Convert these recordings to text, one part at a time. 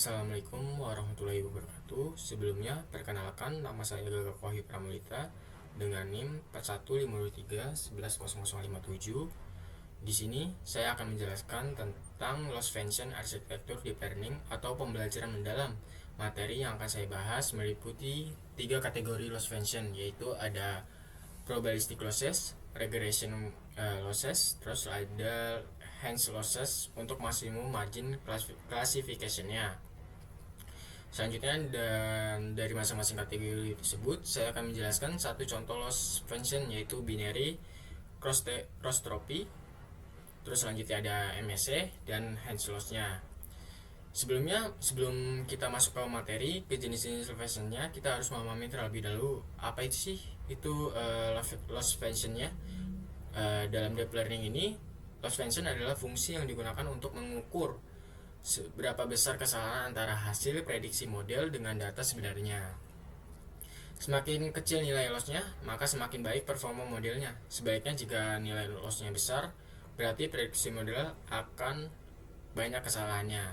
Assalamualaikum warahmatullahi wabarakatuh. Sebelumnya, perkenalkan nama saya Gagak Wahyu Pramulita dengan NIM 4153110057. Di sini saya akan menjelaskan tentang loss function arsitektur deep learning atau pembelajaran mendalam. Materi yang akan saya bahas meliputi 3 kategori loss function, yaitu ada probabilistic losses, regression losses, terus ada Hence losses untuk maksimum margin classification-nya. Selanjutnya, dan dari masing-masing kategori tersebut saya akan menjelaskan satu contoh loss function, yaitu binary cross tropy. Terus selanjutnya ada MSE dan Hence loss-nya. Sebelum kita masuk ke materi, ke jenis-jenis loss function-nya, kita harus memahami terlebih dahulu apa itu sih itu loss function-nya. Dalam deep learning ini, loss function adalah fungsi yang digunakan untuk mengukur seberapa besar kesalahan antara hasil prediksi model dengan data sebenarnya. Semakin kecil nilai loss-nya, maka semakin baik performa modelnya. Sebaliknya jika nilai loss-nya besar, berarti prediksi model akan banyak kesalahannya.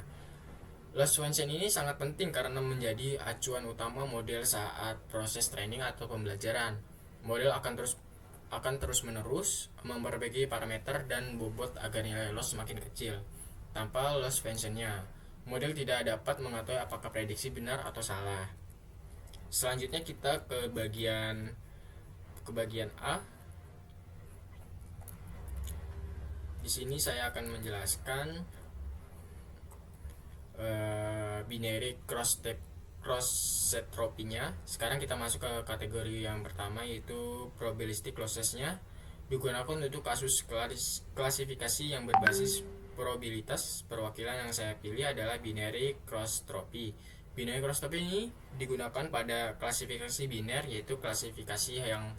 Loss function ini sangat penting karena menjadi acuan utama model saat proses training atau pembelajaran. Model akan terus menerus memperbaiki parameter dan bobot agar nilai loss semakin kecil. Tanpa loss function-nya, model tidak dapat mengetahui apakah prediksi benar atau salah. Selanjutnya kita ke bagian A. Di sini saya akan menjelaskan binary cross-set tropy-nya. Sekarang kita masuk ke kategori yang pertama, yaitu probabilistic losses-nya. Digunakan untuk kasus klasifikasi yang berbasis probabilitas. Perwakilan yang saya pilih adalah binary cross tropy. Binary cross tropy ini digunakan pada klasifikasi biner, yaitu klasifikasi yang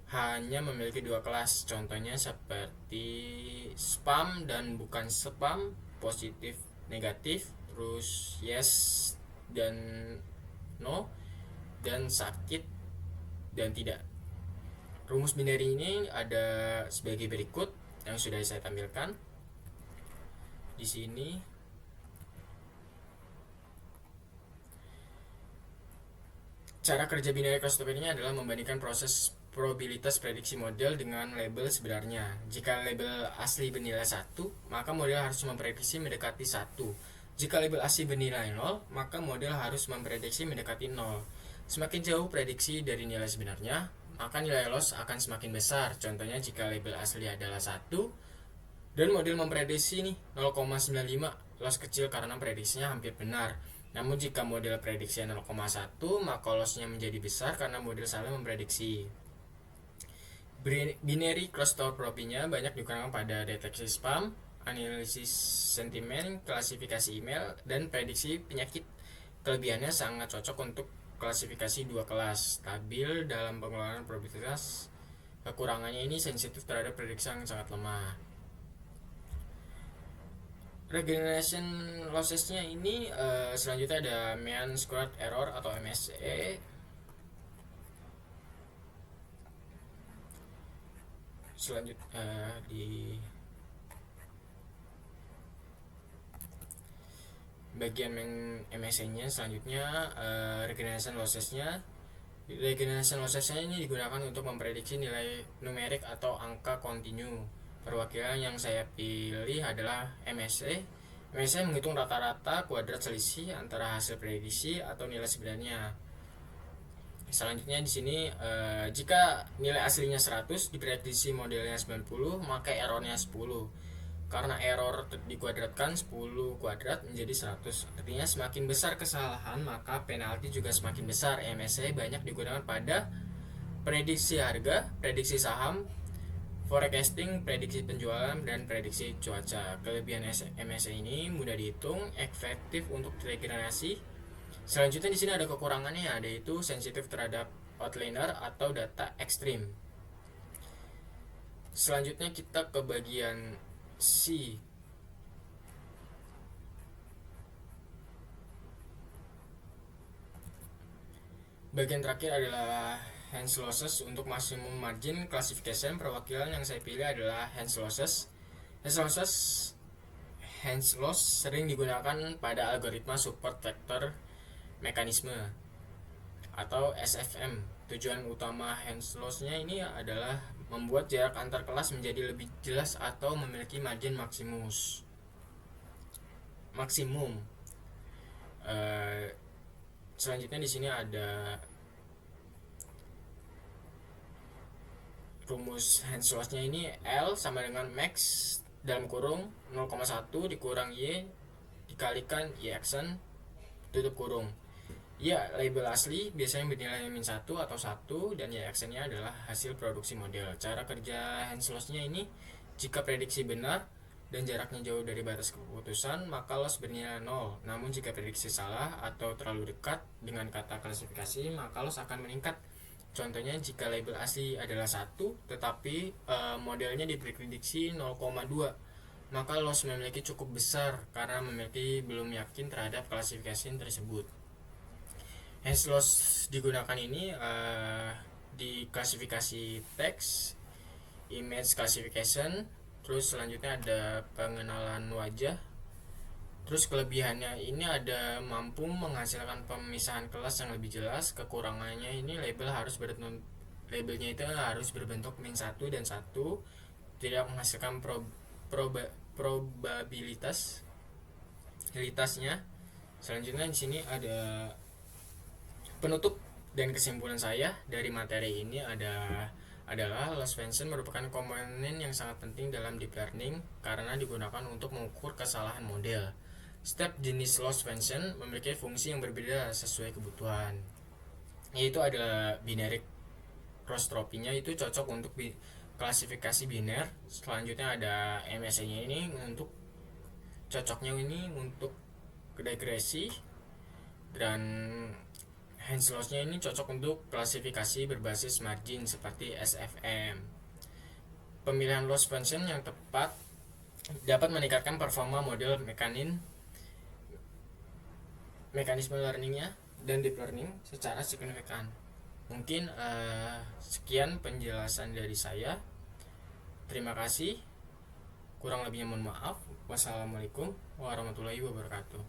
hanya memiliki dua kelas. Contohnya seperti spam dan bukan spam, positif negatif, terus yes dan no, dan sakit dan tidak. Rumus binary ini ada sebagai berikut yang sudah saya tampilkan di sini. Cara kerja binary cross tropy ini adalah membandingkan proses probabilitas prediksi model dengan label sebenarnya. Jika label asli bernilai 1, maka model harus memprediksi mendekati 1. Jika label asli bernilai 0, maka model harus memprediksi mendekati 0. Semakin jauh prediksi dari nilai sebenarnya, maka nilai loss akan semakin besar. Contohnya jika label asli adalah 1 dan model memprediksi 0,95, loss kecil karena prediksinya hampir benar. Namun jika model prediksi 0,1, maka loss-nya menjadi besar karena model salah memprediksi. Binary cross tropy-nya banyak digunakan pada deteksi spam, analisis sentimen, klasifikasi email, dan prediksi penyakit. Kelebihannya sangat cocok untuk klasifikasi dua kelas, stabil dalam pengelolaan probabilitas. Kekurangannya ini sensitif terhadap prediksi yang sangat lemah. Regression losses-nya ini selanjutnya ada mean squared error atau MSE. Selanjutnya di bagian MSE-nya selanjutnya regression losses-nya. Regression losses-nya ini digunakan untuk memprediksi nilai numerik atau angka kontinu. Perwakilan yang saya pilih adalah MSE. MSE menghitung rata-rata kuadrat selisih antara hasil prediksi atau nilai sebenarnya. Selanjutnya di sini jika nilai aslinya 100, diprediksi modelnya 90, maka errornya 10. Karena error dikuadratkan 10 kuadrat menjadi 100. Artinya semakin besar kesalahan, maka penalti juga semakin besar. MSE banyak digunakan pada prediksi harga, prediksi saham, forecasting, prediksi penjualan, dan prediksi cuaca. Kelebihan MSE ini mudah dihitung, efektif untuk regenerasi. Selanjutnya di sini ada kekurangannya, yaitu sensitif terhadap outlier atau data ekstrim. Selanjutnya kita ke bagian C. Bagian terakhir adalah Hence losses untuk maximum margin classification. Perwakilan yang saya pilih adalah Hence losses. Hence losses Hence loss sering digunakan pada algoritma support vector mekanisme atau SFM. Tujuan utama Hence loss-nya ini adalah membuat jarak antar kelas menjadi lebih jelas atau memiliki margin maksimum. Selanjutnya di sini ada rumus Hence loss-nya ini L sama dengan max dalam kurung 0,1 dikurang Y dikalikan Y action tutup kurung. Ya, label asli biasanya bernilai min 1 atau 1 dan Y action-nya adalah hasil produksi model. Cara kerja Hence loss-nya ini, jika prediksi benar dan jaraknya jauh dari batas keputusan, maka loss bernilai 0. Namun jika prediksi salah atau terlalu dekat dengan kata klasifikasi, maka loss akan meningkat. Contohnya jika label asli adalah 1 tetapi modelnya diprediksi 0,2, maka loss memiliki cukup besar karena memiliki belum yakin terhadap klasifikasi tersebut. Hence loss digunakan ini di klasifikasi teks, image classification, terus selanjutnya ada pengenalan wajah. Terus kelebihannya ini ada mampu menghasilkan pemisahan kelas yang lebih jelas. Kekurangannya ini labelnya itu harus berbentuk min 1 dan 1, tidak menghasilkan probabilitasnya. Selanjutnya di sini ada penutup dan kesimpulan saya dari materi ini adalah loss function merupakan komponen yang sangat penting dalam deep learning karena digunakan untuk mengukur kesalahan model. Setiap jenis loss function memiliki fungsi yang berbeda sesuai kebutuhan, yaitu ada binary cross trophy-nya itu cocok untuk klasifikasi biner. Selanjutnya ada MSE-nya ini untuk cocoknya ini untuk regresi, dan Hence loss-nya ini cocok untuk klasifikasi berbasis margin seperti SFM. Pemilihan loss function yang tepat dapat meningkatkan performa model mekanisme learningnya dan deep learning secara signifikan. Mungkin sekian penjelasan dari saya. Terima kasih. Kurang lebihnya mohon maaf. Wassalamualaikum warahmatullahi wabarakatuh.